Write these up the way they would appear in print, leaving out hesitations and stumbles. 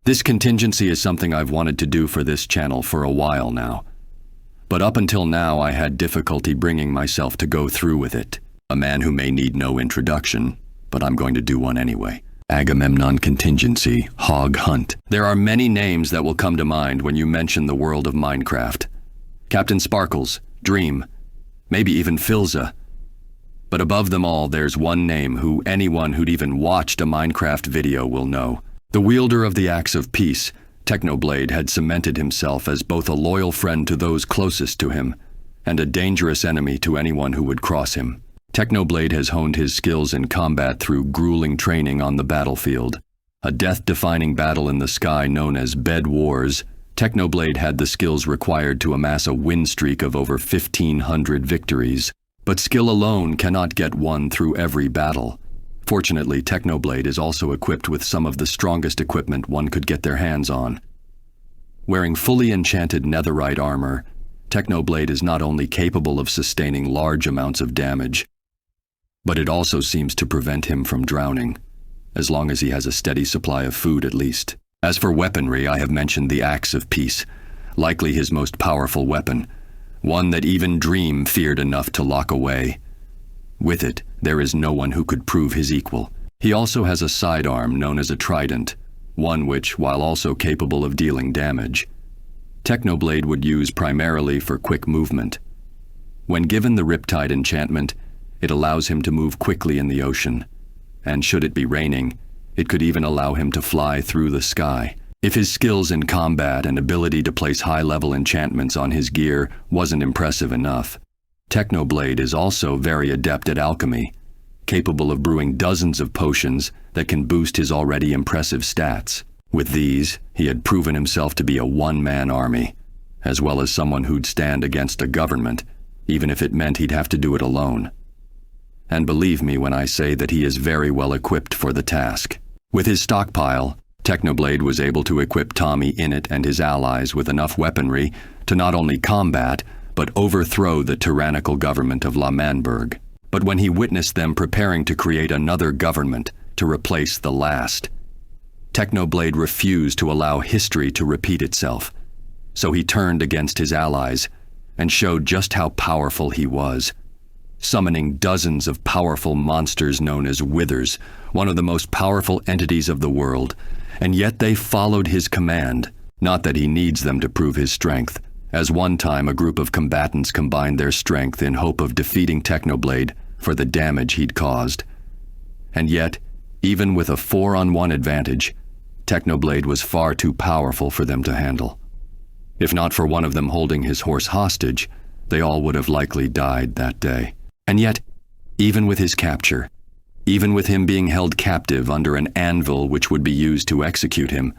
This contingency is something I've wanted to do for this channel for a while now. But up until now, I had difficulty bringing myself to go through with it. A man who may need no introduction, but I'm going to do one anyway. Agamemnon Contingency, Hog Hunt. There are many names that will come to mind when you mention the world of Minecraft. Captain Sparkles, Dream, maybe even Filza. But above them all, there's one name who anyone who'd even watched a Minecraft video will know. The wielder of the Axe of Peace, Technoblade, had cemented himself as both a loyal friend to those closest to him and a dangerous enemy to anyone who would cross him. Technoblade has honed his skills in combat through grueling training on the battlefield. A death-defining battle in the sky known as Bed Wars, Technoblade had the skills required to amass a win streak of over 1,500 victories. But skill alone cannot get one through every battle. Fortunately, Technoblade is also equipped with some of the strongest equipment one could get their hands on. Wearing fully enchanted netherite armor, Technoblade is not only capable of sustaining large amounts of damage, but it also seems to prevent him from drowning, as long as he has a steady supply of food at least. As for weaponry, I have mentioned the Axe of Peace, likely his most powerful weapon, one that even Dream feared enough to lock away. With it, there is no one who could prove his equal. He also has a sidearm known as a trident, one which, while also capable of dealing damage, Technoblade would use primarily for quick movement. When given the Riptide enchantment, it allows him to move quickly in the ocean, and should it be raining, it could even allow him to fly through the sky. If his skills in combat and ability to place high-level enchantments on his gear wasn't impressive enough, Technoblade is also very adept at alchemy, capable of brewing dozens of potions that can boost his already impressive stats. With these, he had proven himself to be a one-man army, as well as someone who'd stand against a government, even if it meant he'd have to do it alone. And believe me when I say that he is very well equipped for the task. With his stockpile, Technoblade was able to equip Tommy Innit and his allies with enough weaponry to not only combat, but overthrow the tyrannical government of L'Manberg. But when he witnessed them preparing to create another government to replace the last, Technoblade refused to allow history to repeat itself. So he turned against his allies and showed just how powerful he was, summoning dozens of powerful monsters known as Withers, one of the most powerful entities of the world, and yet they followed his command. Not that he needs them to prove his strength, as one time a group of combatants combined their strength in hope of defeating Technoblade for the damage he'd caused. And yet, even with a 4-on-1 advantage, Technoblade was far too powerful for them to handle. If not for one of them holding his horse hostage, they all would have likely died that day. And yet, even with his capture, even with him being held captive under an anvil which would be used to execute him,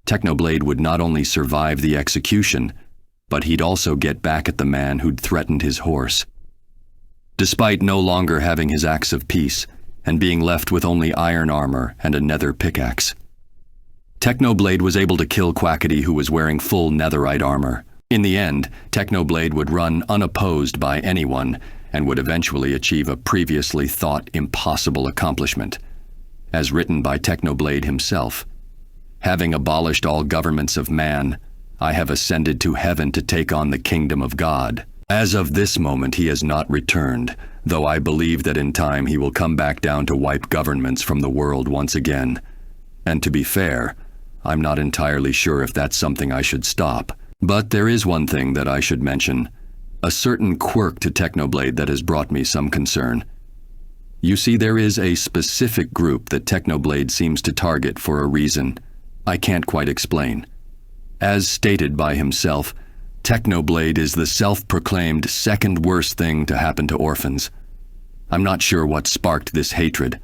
Technoblade would not only survive the execution, but he'd also get back at the man who'd threatened his horse. Despite no longer having his Axe of Peace and being left with only iron armor and a nether pickaxe, Technoblade was able to kill Quackity, who was wearing full netherite armor. In the end, Technoblade would run unopposed by anyone and would eventually achieve a previously thought impossible accomplishment. As written by Technoblade himself, "Having abolished all governments of man, I have ascended to heaven to take on the kingdom of God. As of this moment he has not returned, though I believe that in time he will come back down to wipe governments from the world once again. And to be fair, I'm not entirely sure if that's something I should stop. But there is one thing that I should mention, a certain quirk to Technoblade that has brought me some concern. You see, there is a specific group that Technoblade seems to target for a reason I can't quite explain. As stated by himself, Technoblade is the self-proclaimed second worst thing to happen to orphans. I'm not sure what sparked this hatred,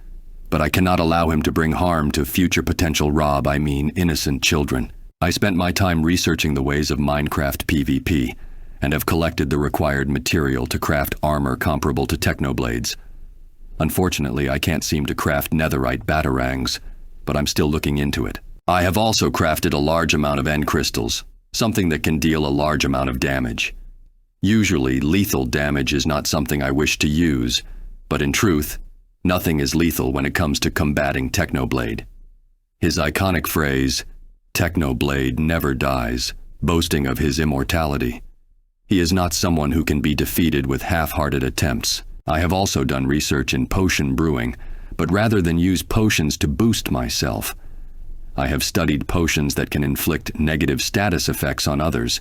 but I cannot allow him to bring harm to future potential innocent children. I spent my time researching the ways of Minecraft PvP, and have collected the required material to craft armor comparable to Technoblade's. Unfortunately, I can't seem to craft netherite batarangs, but I'm still looking into it. I have also crafted a large amount of end crystals, something that can deal a large amount of damage. Usually, lethal damage is not something I wish to use, but in truth, nothing is lethal when it comes to combating Technoblade. His iconic phrase, Technoblade never dies, boasting of his immortality. He is not someone who can be defeated with half-hearted attempts. I have also done research in potion brewing, but rather than use potions to boost myself, I have studied potions that can inflict negative status effects on others,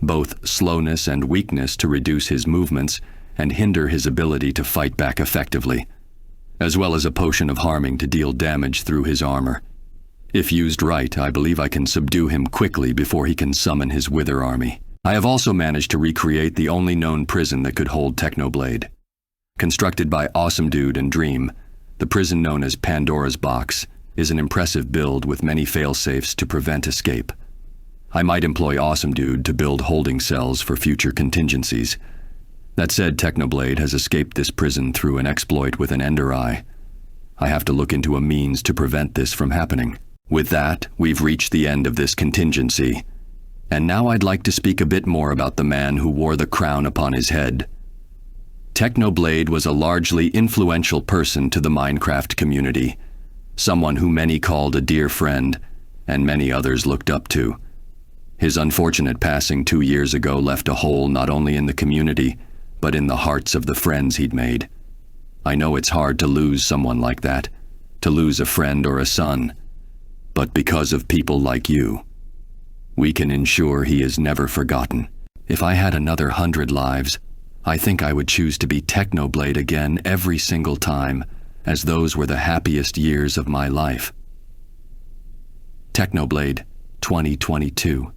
both slowness and weakness to reduce his movements and hinder his ability to fight back effectively, as well as a potion of harming to deal damage through his armor. If used right, I believe I can subdue him quickly before he can summon his Wither army. I have also managed to recreate the only known prison that could hold Technoblade. Constructed by Awesome Dude and Dream, the prison known as Pandora's Box is an impressive build with many fail-safes to prevent escape. I might employ Awesome Dude to build holding cells for future contingencies. That said, Technoblade has escaped this prison through an exploit with an Ender Eye. I have to look into a means to prevent this from happening. With that, we've reached the end of this contingency. And now I'd like to speak a bit more about the man who wore the crown upon his head. Technoblade was a largely influential person to the Minecraft community, someone who many called a dear friend, and many others looked up to. His unfortunate passing 2 years ago left a hole not only in the community, but in the hearts of the friends he'd made. I know it's hard to lose someone like that, to lose a friend or a son, but because of people like you, we can ensure he is never forgotten. If I had another 100 lives, I think I would choose to be Technoblade again every single time, as those were the happiest years of my life. Technoblade 2022